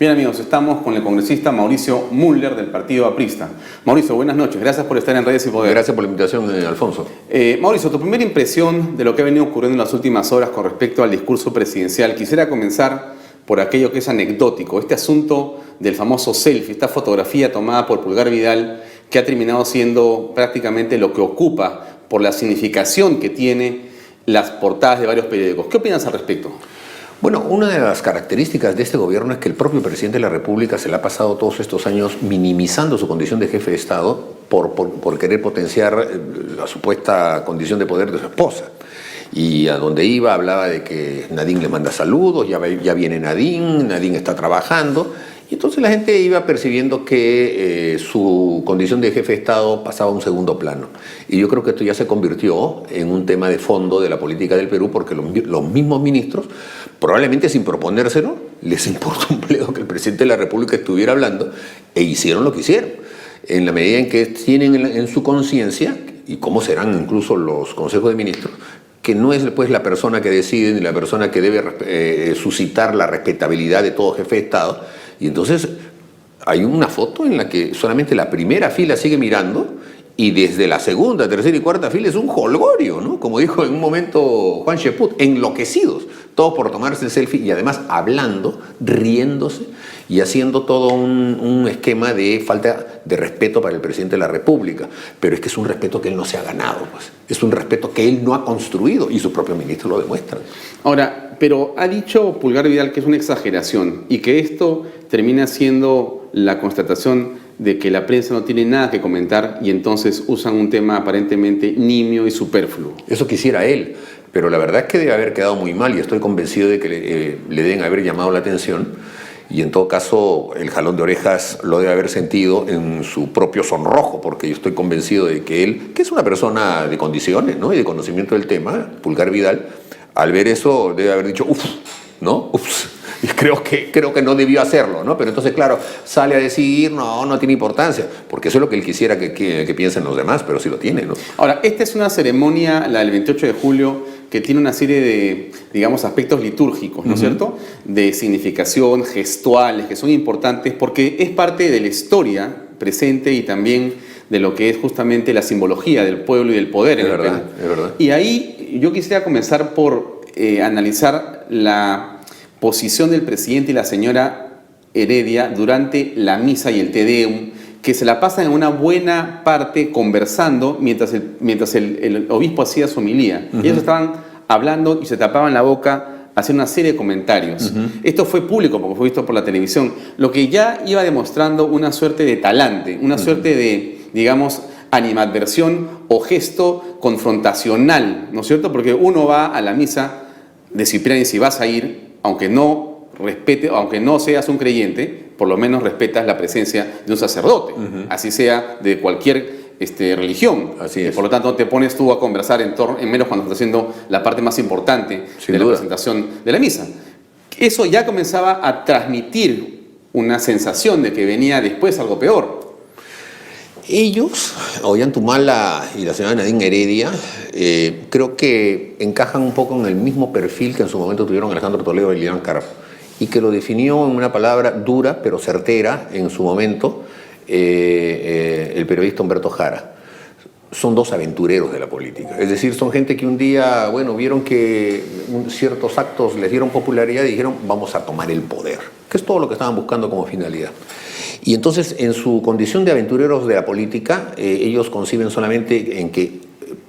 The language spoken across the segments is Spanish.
Bien, amigos, estamos con el congresista Mauricio Müller del Partido Aprista. Mauricio, buenas noches. Gracias por estar en Redes y Poder. Gracias por la invitación, Alfonso. Mauricio, tu primera impresión de lo que ha venido ocurriendo en las últimas horas con respecto al discurso presidencial. Quisiera comenzar por aquello que es anecdótico, este asunto del famoso selfie, esta fotografía tomada por Pulgar Vidal, que ha terminado siendo prácticamente lo que ocupa por la significación que tiene las portadas de varios periódicos. ¿Qué opinas al respecto? Bueno, una de las características de este gobierno es que el propio presidente de la República se le ha pasado todos estos años minimizando su condición de jefe de Estado por querer potenciar la supuesta condición de poder de su esposa. Y a donde iba hablaba de que Nadine le manda saludos, ya viene Nadine está trabajando. Y entonces la gente iba percibiendo que su condición de jefe de Estado pasaba a un segundo plano. Y yo creo que esto ya se convirtió en un tema de fondo de la política del Perú, porque los mismos ministros, probablemente sin proponérselo, les importa un bledo que el presidente de la República estuviera hablando, e hicieron lo que hicieron. En la medida en que tienen en su conciencia, y cómo serán incluso los consejos de ministros, que no es pues la persona que decide ni la persona que debe suscitar la respetabilidad de todo jefe de Estado. Y entonces hay una foto en la que solamente la primera fila sigue mirando y desde la segunda, tercera y cuarta fila es un jolgorio, ¿no? Como dijo en un momento Juan Cheput, enloquecidos, todos por tomarse el selfie y además hablando, riéndose y haciendo todo un esquema de falta de respeto para el presidente de la República. Pero es que es un respeto que él no se ha ganado, pues. Es un respeto que él no ha construido y sus propios ministros lo demuestran. Ahora, pero ha dicho Pulgar Vidal que es una exageración y que esto termina siendo la constatación de que la prensa no tiene nada que comentar y entonces usan un tema aparentemente nimio y superfluo. Eso quisiera él, pero la verdad es que debe haber quedado muy mal y estoy convencido de que le deben haber llamado la atención y en todo caso el jalón de orejas lo debe haber sentido en su propio sonrojo, porque yo estoy convencido de que él, que es una persona de condiciones, ¿no?, y de conocimiento del tema, Pulgar Vidal, al ver eso debe haber dicho, uff, ¿no? Ups. Y creo que no debió hacerlo, ¿no? Pero entonces, claro, sale a decir, no tiene importancia, porque eso es lo que él quisiera que piensen los demás, pero sí lo tiene, ¿no? Ahora, esta es una ceremonia, la del 28 de julio, que tiene una serie de, digamos, aspectos litúrgicos, ¿no es cierto? De significación, gestuales, que son importantes, porque es parte de la historia presente y también de lo que es justamente la simbología del pueblo y del poder en el Perú. Es verdad. Y ahí yo quisiera comenzar por analizar la posición del presidente y la señora Heredia durante la misa y el Te Deum, que se la pasan en una buena parte conversando mientras el obispo hacía su homilía. Ellos estaban hablando y se tapaban la boca, hacían una serie de comentarios. Esto fue público porque fue visto por la televisión, lo que ya iba demostrando una suerte de talante, una suerte de, digamos, animadversión o gesto confrontacional, ¿no es cierto? Porque uno va a la misa de Cipriani, si vas a ir, aunque no seas un creyente, por lo menos respetas la presencia de un sacerdote, así sea de cualquier religión. Así es. Por lo tanto, te pones tú a conversar en menos cuando estás haciendo la parte más importante de la presentación de la misa. Eso ya comenzaba a transmitir una sensación de que venía después algo peor. Ellos, Ollantumala y la señora Nadine Heredia, creo que encajan un poco en el mismo perfil que en su momento tuvieron Alejandro Toledo y Liliana Carp, y que lo definió en una palabra dura pero certera en su momento el periodista Humberto Jara. Son dos aventureros de la política, es decir, son gente que un día, vieron que ciertos actos les dieron popularidad y dijeron, vamos a tomar el poder, que es todo lo que estaban buscando como finalidad. Y entonces, en su condición de aventureros de la política, ellos conciben solamente en que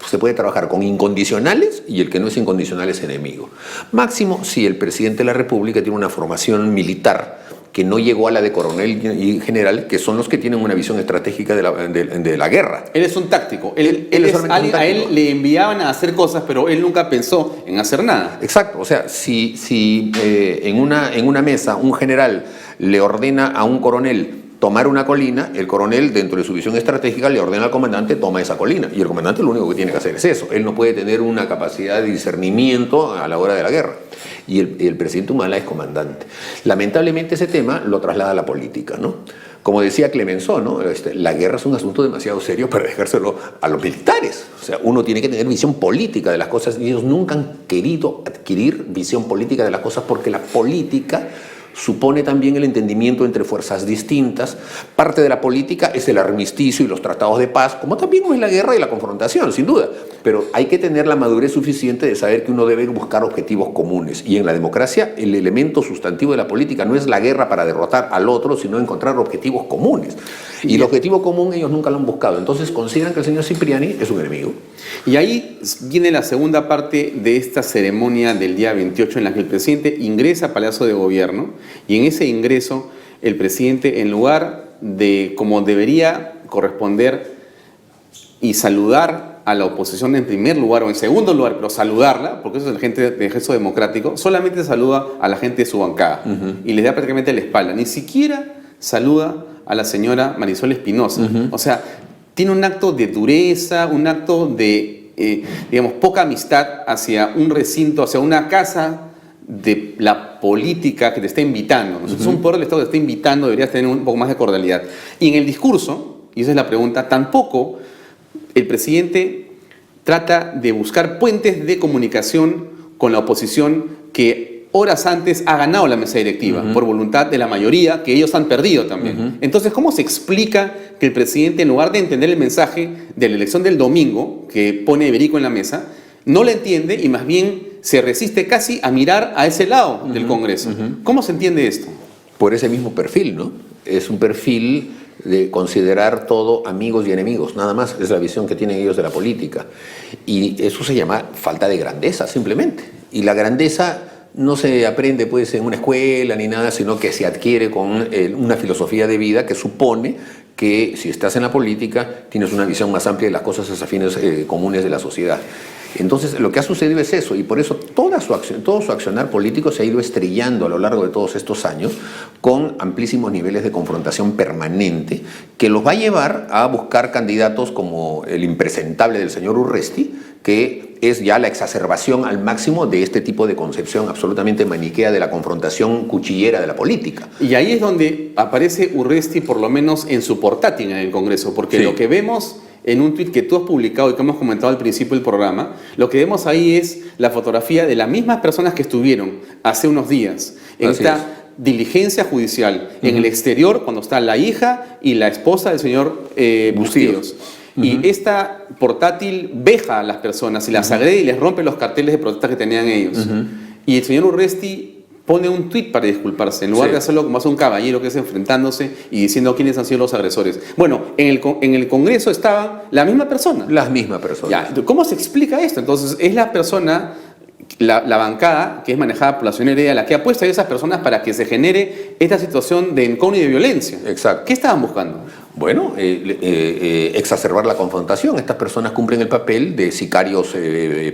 se puede trabajar con incondicionales y el que no es incondicional es enemigo. Máximo si el presidente de la República tiene una formación militar que no llegó a la de coronel y general, que son los que tienen una visión estratégica de la guerra. Él es un táctico. A él le enviaban a hacer cosas, pero él nunca pensó en hacer nada. Exacto. O sea, si en una mesa un general le ordena a un coronel tomar una colina, el coronel, dentro de su visión estratégica, le ordena al comandante, toma esa colina. Y el comandante lo único que tiene que hacer es eso. Él no puede tener una capacidad de discernimiento a la hora de la guerra. Y el presidente Humala es comandante. Lamentablemente ese tema lo traslada a la política, ¿no? Como decía Clemenceau, ¿no? La guerra es un asunto demasiado serio para dejárselo a los militares. O sea, uno tiene que tener visión política de las cosas y ellos nunca han querido adquirir visión política de las cosas porque la política supone también el entendimiento entre fuerzas distintas. Parte de la política es el armisticio y los tratados de paz, como también es la guerra y la confrontación, sin duda. Pero hay que tener la madurez suficiente de saber que uno debe buscar objetivos comunes. Y en la democracia, el elemento sustantivo de la política no es la guerra para derrotar al otro, sino encontrar objetivos comunes. Y el objetivo común ellos nunca lo han buscado. Entonces consideran que el señor Cipriani es un enemigo. Y ahí viene la segunda parte de esta ceremonia del día 28 en la que el presidente ingresa a Palacio de Gobierno y en ese ingreso el presidente, en lugar de, como debería corresponder, y saludar a la oposición en primer lugar o en segundo lugar, pero saludarla, porque eso es el gente de gesto democrático, solamente saluda a la gente de su bancada y les da prácticamente la espalda. Ni siquiera saluda a la señora Marisol Espinosa. O sea, tiene un acto de dureza, un acto de, digamos, poca amistad hacia un recinto, hacia una casa de la política que te está invitando. Nosotros, un poder del Estado que te está invitando, deberías tener un poco más de cordialidad. Y en el discurso, y esa es la pregunta, tampoco el presidente trata de buscar puentes de comunicación con la oposición que horas antes ha ganado la mesa directiva, por voluntad de la mayoría, que ellos han perdido también. Entonces, ¿cómo se explica que el presidente, en lugar de entender el mensaje de la elección del domingo, que pone Iberico en la mesa, no la entiende y más bien se resiste casi a mirar a ese lado del Congreso? ¿Cómo se entiende esto? Por ese mismo perfil, ¿no? Es un perfil de considerar todo amigos y enemigos, nada más, es la visión que tienen ellos de la política. Y eso se llama falta de grandeza, simplemente. Y la grandeza no se aprende pues en una escuela ni nada, sino que se adquiere con una filosofía de vida que supone que si estás en la política tienes una visión más amplia de las cosas a fines comunes de la sociedad. Entonces, lo que ha sucedido es eso, y por eso todo su accionar político se ha ido estrellando a lo largo de todos estos años con amplísimos niveles de confrontación permanente que los va a llevar a buscar candidatos como el impresentable del señor Urresti, que es ya la exacerbación al máximo de este tipo de concepción absolutamente maniquea de la confrontación cuchillera de la política. Y ahí es donde aparece Urresti, por lo menos en su portátil en el Congreso, porque lo que vemos en un tuit que tú has publicado y que hemos comentado al principio del programa, lo que vemos ahí es la fotografía de las mismas personas que estuvieron hace unos días en esta diligencia judicial en el exterior, cuando está la hija y la esposa del señor Bustillos. Y esta portátil veja a las personas y las agrede y les rompe los carteles de protesta que tenían ellos. Y el señor Urresti pone un tuit para disculparse, en lugar de hacerlo como hace un caballero, que es enfrentándose y diciendo quiénes han sido los agresores. Bueno, en el Congreso estaban la misma persona. Las mismas personas. Ya, ¿cómo se explica esto? Entonces, es la persona, la bancada que es manejada por la señora Heredia, la que ha puesto a esas personas para que se genere esta situación de encono y de violencia. Exacto. ¿Qué estaban buscando? Bueno, exacerbar la confrontación. Estas personas cumplen el papel de sicarios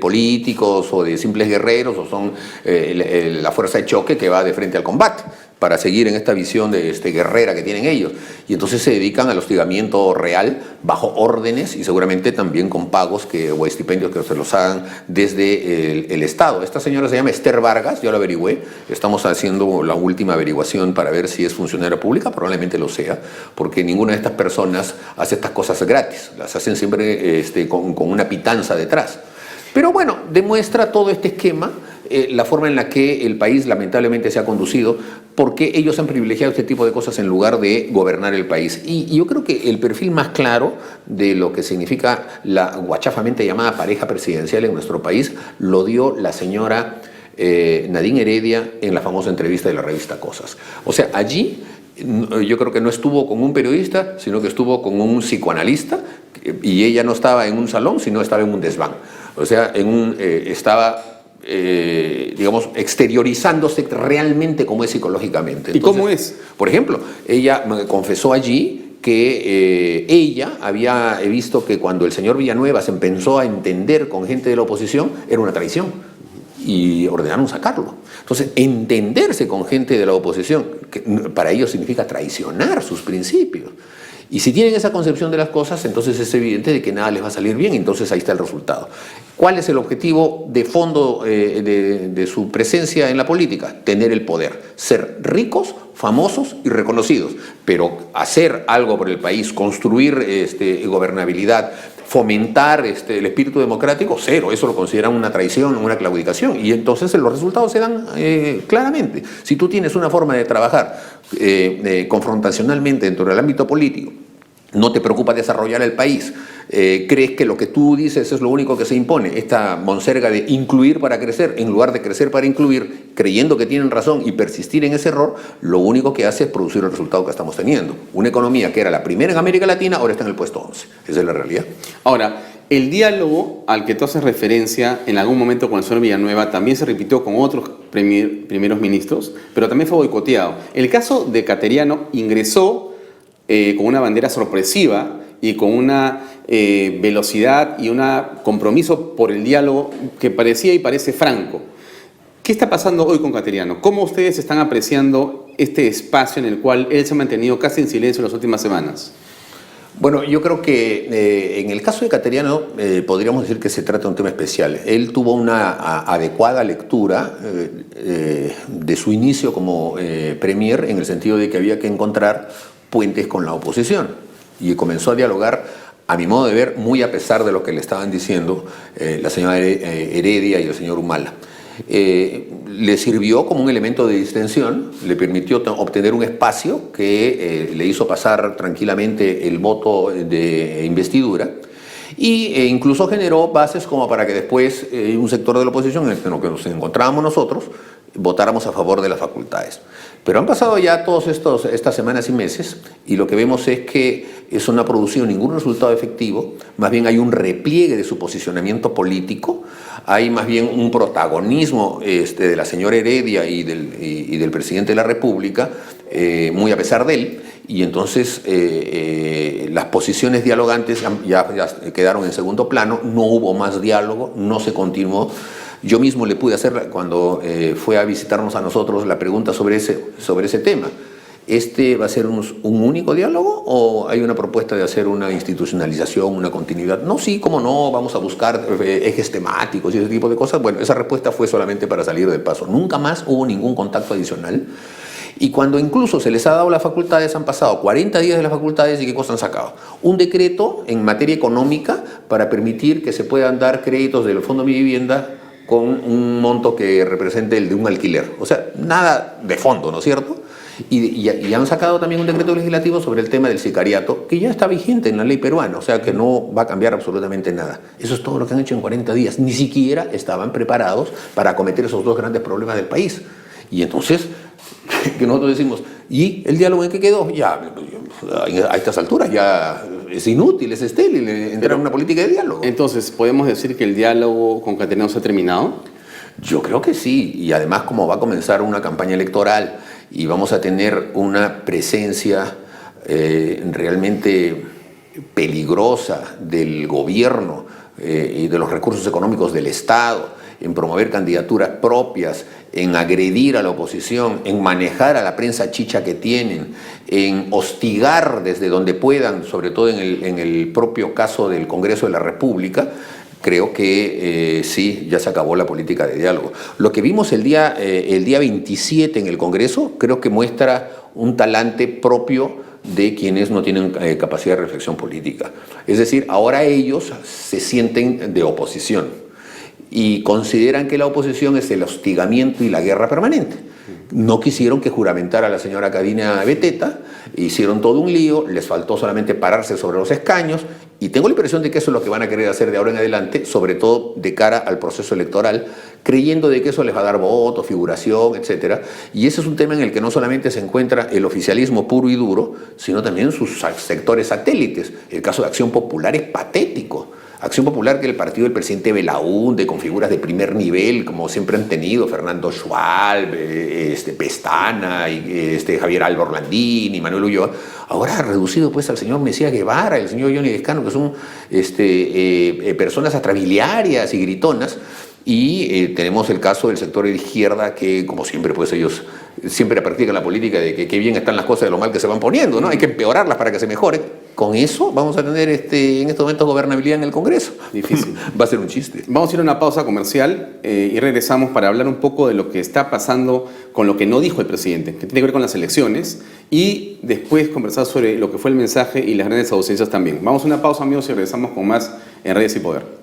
políticos o de simples guerreros, o son la fuerza de choque que va de frente al combate para seguir en esta visión de guerrera que tienen ellos. Y entonces se dedican al hostigamiento real bajo órdenes y seguramente también con pagos o estipendios que se los hagan desde el Estado. Esta señora se llama Esther Vargas, yo la averigüé. Estamos haciendo la última averiguación para ver si es funcionaria pública, probablemente lo sea, porque ninguna de estas personas hace estas cosas gratis, las hacen siempre con una pitanza detrás. Pero bueno, demuestra todo este esquema, la forma en la que el país lamentablemente se ha conducido, porque ellos han privilegiado este tipo de cosas en lugar de gobernar el país. Y yo creo que el perfil más claro de lo que significa la guachafamente llamada pareja presidencial en nuestro país lo dio la señora Nadine Heredia en la famosa entrevista de la revista Cosas. O sea, allí yo creo que no estuvo con un periodista, sino que estuvo con un psicoanalista, y ella no estaba en un salón, sino estaba en un desván. O sea, estaba, digamos, exteriorizándose realmente como es psicológicamente. Entonces, ¿y cómo es? Por ejemplo, ella me confesó allí que ella había visto que cuando el señor Villanueva se empezó a entender con gente de la oposición, era una traición. Y ordenaron sacarlo. Entonces, entenderse con gente de la oposición, que para ellos significa traicionar sus principios. Y si tienen esa concepción de las cosas, entonces es evidente de que nada les va a salir bien, entonces ahí está el resultado. ¿Cuál es el objetivo de fondo de su presencia en la política? Tener el poder, ser ricos, famosos y reconocidos, pero hacer algo por el país, construir gobernabilidad, fomentar el espíritu democrático, cero. Eso lo consideran una traición, una claudicación. Y entonces los resultados se dan claramente. Si tú tienes una forma de trabajar confrontacionalmente dentro del ámbito político, no te preocupa desarrollar el país, crees que lo que tú dices es lo único que se impone, esta monserga de incluir para crecer, en lugar de crecer para incluir, creyendo que tienen razón y persistir en ese error, lo único que hace es producir el resultado que estamos teniendo. Una economía que era la primera en América Latina, ahora está en el puesto 11. Esa es la realidad. Ahora, el diálogo al que tú haces referencia en algún momento con el señor Villanueva también se repitió con otros primeros ministros, pero también fue boicoteado. El caso de Cateriano ingresó con una bandera sorpresiva y con una velocidad y un compromiso por el diálogo que parecía y parece franco. ¿Qué está pasando hoy con Cateriano? ¿Cómo ustedes están apreciando este espacio en el cual él se ha mantenido casi en silencio en las últimas semanas? Bueno, yo creo que en el caso de Cateriano podríamos decir que se trata de un tema especial. Él tuvo una adecuada lectura de su inicio como premier, en el sentido de que había que encontrar puentes con la oposición, y comenzó a dialogar, a mi modo de ver, muy a pesar de lo que le estaban diciendo la señora Heredia y el señor Humala. Le sirvió como un elemento de distensión, le permitió obtener un espacio que le hizo pasar tranquilamente el voto de investidura, e incluso generó bases como para que después un sector de la oposición, en el que nos encontrábamos nosotros, votáramos a favor de las facultades. Pero han pasado ya todas estas semanas y meses, y lo que vemos es que eso no ha producido ningún resultado efectivo. Más bien hay un repliegue de su posicionamiento político, hay más bien un protagonismo de la señora Heredia y del presidente de la República, muy a pesar de él, y entonces las posiciones dialogantes ya quedaron en segundo plano, no hubo más diálogo, no se continuó. Yo mismo le pude hacer, cuando fue a visitarnos a nosotros, la pregunta sobre ese tema. ¿Va a ser un único diálogo o hay una propuesta de hacer una institucionalización, una continuidad? No, sí, cómo no, vamos a buscar ejes temáticos y ese tipo de cosas. Bueno, esa respuesta fue solamente para salir de paso. Nunca más hubo ningún contacto adicional. Y cuando incluso se les ha dado las facultades, han pasado 40 días de las facultades, y ¿qué cosa han sacado? Un decreto en materia económica para permitir que se puedan dar créditos del Fondo Mi Vivienda con un monto que represente el de un alquiler. O sea, nada de fondo, ¿no es cierto? Y han sacado también un decreto legislativo sobre el tema del sicariato, que ya está vigente en la ley peruana, o sea que no va a cambiar absolutamente nada. Eso es todo lo que han hecho en 40 días. Ni siquiera estaban preparados para acometer esos dos grandes problemas del país. Y entonces, que nosotros decimos, ¿y el diálogo en qué quedó? Ya, a estas alturas ya es inútil, es estéril entrar en una política de diálogo. Entonces, ¿podemos decir que el diálogo con Cateriano se ha terminado? Yo creo que sí, y además como va a comenzar una campaña electoral y vamos a tener una presencia realmente peligrosa del gobierno y de los recursos económicos del Estado, en promover candidaturas propias, en agredir a la oposición, en manejar a la prensa chicha que tienen, en hostigar desde donde puedan, sobre todo en el propio caso del Congreso de la República. Creo que sí, ya se acabó la política de diálogo. Lo que vimos el día 27 en el Congreso creo que muestra un talante propio de quienes no tienen capacidad de reflexión política. Es decir, ahora ellos se sienten de oposición y consideran que la oposición es el hostigamiento y la guerra permanente. No quisieron que juramentara a la señora Cadina Beteta, hicieron todo un lío, les faltó solamente pararse sobre los escaños, y tengo la impresión de que eso es lo que van a querer hacer de ahora en adelante, sobre todo de cara al proceso electoral, creyendo de que eso les va a dar votos, figuración, etc. Y ese es un tema en el que no solamente se encuentra el oficialismo puro y duro, sino también sus sectores satélites. El caso de Acción Popular es patético. Acción Popular, que el partido del presidente Belaúnde, con figuras de primer nivel, como siempre han tenido, Fernando Schwalb, Pestana, y Javier Alba Orlandín y Manuel Ulloa, ahora ha reducido pues al señor Mesías Guevara, el señor Johnny Descano, que son personas atrabiliarias y gritonas. Y tenemos el caso del sector de izquierda, que como siempre pues ellos siempre practican la política de que qué bien están las cosas de lo mal que se van poniendo, ¿no? Hay que empeorarlas para que se mejoren, con eso vamos a tener en estos momentos gobernabilidad en el Congreso. Difícil. Va a ser un chiste. Vamos a ir a una pausa comercial y regresamos para hablar un poco de lo que está pasando con lo que no dijo el presidente, que tiene que ver con las elecciones, y después conversar sobre lo que fue el mensaje y las grandes ausencias también. Vamos a una pausa, amigos, y regresamos con más en Redes y Poder.